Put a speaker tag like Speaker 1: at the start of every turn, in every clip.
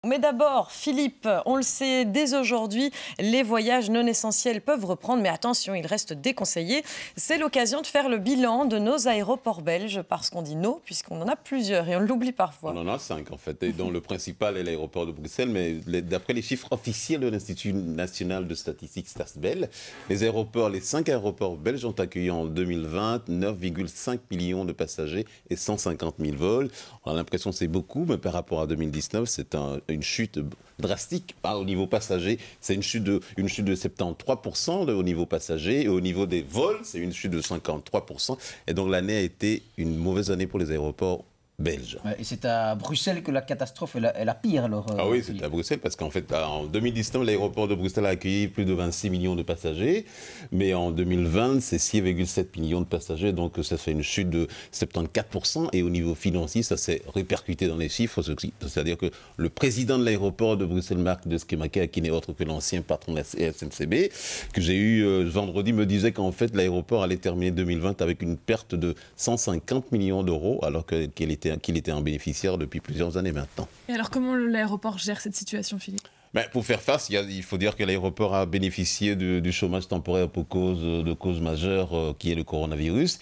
Speaker 1: Mais d'abord, Philippe, on le sait, dès aujourd'hui, les voyages non essentiels peuvent reprendre, mais attention, ils restent déconseillés. C'est l'occasion de faire le bilan de nos aéroports belges, parce qu'on dit nos, puisqu'on en a plusieurs et on l'oublie parfois.
Speaker 2: On en a 5 en fait, et dont le principal est l'aéroport de Bruxelles, mais d'après les chiffres officiels de l'Institut national de statistique Stasbel, les 5 aéroports belges ont accueilli en 2020 9,5 millions de passagers et 150 000 vols. On a l'impression que c'est beaucoup, mais par rapport à 2019, c'est une chute drastique au niveau passager. C'est une chute de 73% au niveau passager, et au niveau des vols, c'est une chute de 53%. Et donc l'année a été une mauvaise année pour les aéroports belges.
Speaker 3: Ouais, et c'est à Bruxelles que la catastrophe est la pire alors.
Speaker 2: Ah oui, c'est à Bruxelles, parce qu'en fait, en 2019, l'aéroport de Bruxelles a accueilli plus de 26 millions de passagers, mais en 2020, c'est 6,7 millions de passagers, donc ça fait une chute de 74%, et au niveau financier, ça s'est répercuté dans les chiffres, c'est-à-dire que le président de l'aéroport de Bruxelles, Marc de Schemaker, qui n'est autre que l'ancien patron de la SNCB, que j'ai eu vendredi, me disait qu'en fait, l'aéroport allait terminer 2020 avec une perte de 150 millions d'euros, alors qu'il était un bénéficiaire depuis plusieurs années maintenant.
Speaker 4: Et alors, comment l'aéroport gère cette situation, Philippe ?
Speaker 2: Pour faire face, il faut dire que l'aéroport a bénéficié du chômage temporaire pour cause majeure qui est le coronavirus.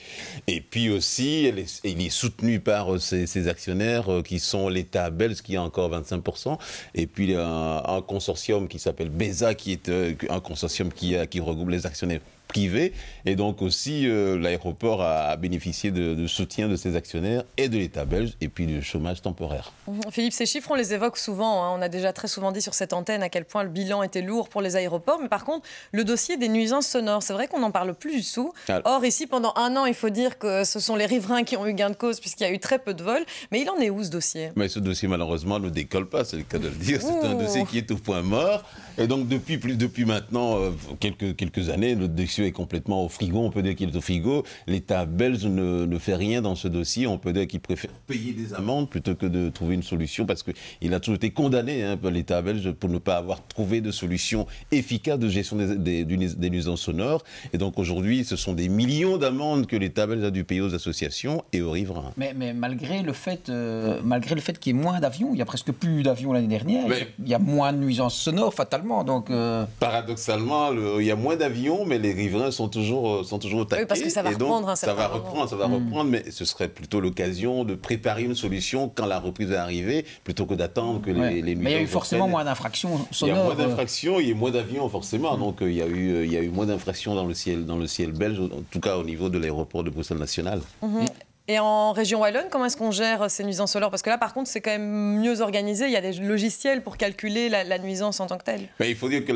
Speaker 2: Et puis aussi, il est soutenu par ses actionnaires qui sont l'État belge qui a encore 25%. Et puis un consortium qui s'appelle BESA, qui est un consortium qui regroupe les actionnaires privés. Et donc aussi, l'aéroport a bénéficié de soutien de ses actionnaires et de l'État belge, et puis du chômage temporaire.
Speaker 1: Philippe, ces chiffres, on les évoque souvent. On a déjà très souvent dit sur cette antenne à quel point le bilan était lourd pour les aéroports. Mais par contre, le dossier des nuisances sonores, c'est vrai qu'on n'en parle plus du tout. Or, ici, pendant un an, il faut dire que ce sont les riverains qui ont eu gain de cause, puisqu'il y a eu très peu de vols. Mais il en est où, ce dossier ?
Speaker 2: Mais ce dossier, malheureusement, ne décolle pas, c'est le cas de le dire. C'est un dossier qui est au point mort. Et donc, depuis maintenant quelques années, le dossier est complètement au frigo. On peut dire qu'il est au frigo. L'État belge ne fait rien dans ce dossier. On peut dire qu'il préfère payer des amendes plutôt que de trouver une solution, parce qu'il a toujours été condamné par l'État belge pour ne pas avoir trouvé de solution efficace de gestion des nuisances sonores. Et donc aujourd'hui, ce sont des millions d'amendes que l'État belge a dû payer aux associations et aux riverains.
Speaker 3: Mais malgré le fait qu'il y ait moins d'avions, il y a presque plus d'avions l'année dernière, il y a moins de nuisances sonores fatalement. Donc
Speaker 2: paradoxalement, il y a moins d'avions, mais les riverains sont toujours au taquet.
Speaker 1: Oui, parce que ça va reprendre.
Speaker 2: Ça va reprendre, mais ce serait plutôt l'occasion de préparer une solution quand la reprise va arriver, plutôt que d'attendre que les nuisances.
Speaker 3: Mais il y a eu forcément moins d'infractions sonores.
Speaker 2: Il y a moins d'infractions, il y a moins d'avions forcément, donc il y a eu moins d'infractions dans le ciel belge, en tout cas au niveau de l'aéroport de Bruxelles National.
Speaker 1: Et en région wallonne, comment est-ce qu'on gère ces nuisances sonores ? Parce que là, par contre, c'est quand même mieux organisé. Il y a des logiciels pour calculer la nuisance en tant que telle.
Speaker 2: Mais il faut dire que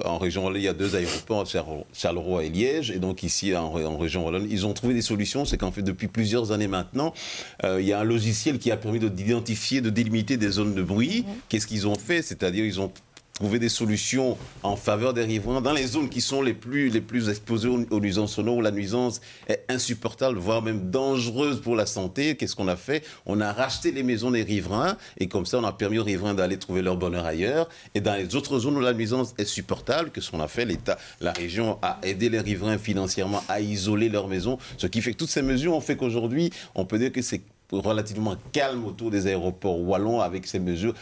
Speaker 2: en région wallonne, il y a 2 aéroports, Charleroi et Liège. Et donc ici, en région wallonne, ils ont trouvé des solutions. C'est qu'en fait, depuis plusieurs années maintenant, il y a un logiciel qui a permis d'identifier, de délimiter des zones de bruit. Qu'est-ce qu'ils ont fait ? C'est-à-dire, ils ont trouver des solutions en faveur des riverains dans les zones qui sont les plus exposées aux nuisances sonores, où la nuisance est insupportable, voire même dangereuse pour la santé. Qu'est-ce qu'on a fait ? On a racheté les maisons des riverains, et comme ça, on a permis aux riverains d'aller trouver leur bonheur ailleurs. Et dans les autres zones où la nuisance est supportable, qu'est-ce qu'on a fait ? La région a aidé les riverains financièrement à isoler leurs maisons, ce qui fait que toutes ces mesures ont fait qu'aujourd'hui, on peut dire que c'est relativement calme autour des aéroports wallons. Avec ces mesures,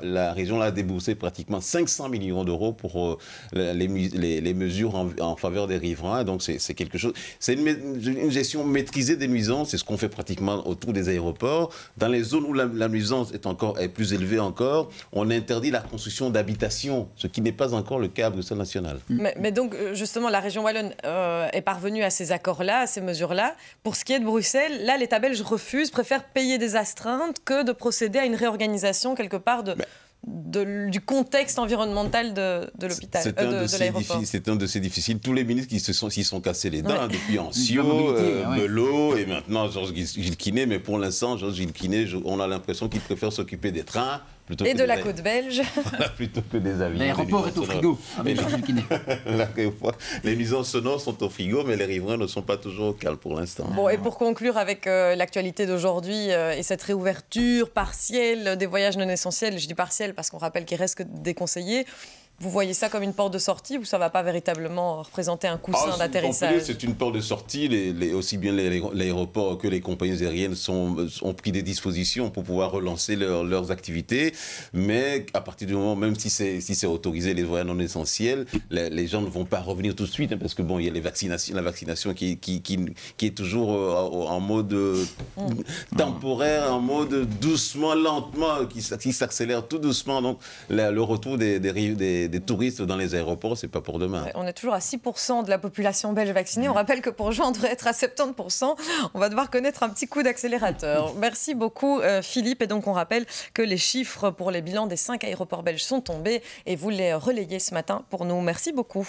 Speaker 2: la région a déboursé pratiquement 500 millions d'euros pour les mesures en faveur des riverains. Donc c'est quelque chose, c'est une gestion maîtrisée des nuisances. C'est ce qu'on fait pratiquement autour des aéroports. Dans les zones où la nuisance est plus élevée encore, on interdit la construction d'habitations, ce qui n'est pas encore le cas à Bruxelles National.
Speaker 1: Mais donc justement, la région wallonne est parvenue à ces accords-là, à ces mesures-là. Pour ce qui est de Bruxelles, là, l'État belge préfère payer des astreintes que de procéder à une réorganisation quelque part du contexte environnemental de l'hôpital, de l'aéroport.
Speaker 2: C'est un dossier difficile. Tous les ministres qui s'y sont cassés les dents, depuis Ancio, Belot et maintenant Georges Gilles-Quinet. Mais pour l'instant, Georges Gilles-Quinet, on a l'impression qu'il préfère s'occuper des trains
Speaker 1: et de la côte belge.
Speaker 2: Plutôt que des avions.
Speaker 3: L'aéroport est au frigo.
Speaker 2: Les nuisances sonores sont au frigo, mais les riverains ne sont pas toujours au calme pour l'instant.
Speaker 1: Bon, et pour conclure avec l'actualité d'aujourd'hui et cette réouverture partielle des voyages non essentiels, je dis partielle parce qu'on rappelle qu'il reste que déconseillé. Vous voyez ça comme une porte de sortie ou ça ne va pas véritablement représenter un coussin d'atterrissage?
Speaker 2: C'est une porte de sortie. Aussi bien l'aéroport que les compagnies aériennes ont pris des dispositions pour pouvoir relancer leurs activités. Mais à partir du moment, même si c'est autorisé, les voyages non essentiels, les gens ne vont pas revenir tout de suite, hein, parce que bon, il y a la vaccination qui est toujours en mode temporaire, en mode doucement, lentement, qui s'accélère tout doucement. Donc le retour des touristes dans les aéroports, c'est pas pour demain.
Speaker 1: On est toujours à 6% de la population belge vaccinée. On rappelle que pour juin, on devrait être à 70%. On va devoir connaître un petit coup d'accélérateur. Merci beaucoup, Philippe. Et donc, on rappelle que les chiffres pour les bilans des 5 aéroports belges sont tombés et vous les relayez ce matin pour nous. Merci beaucoup.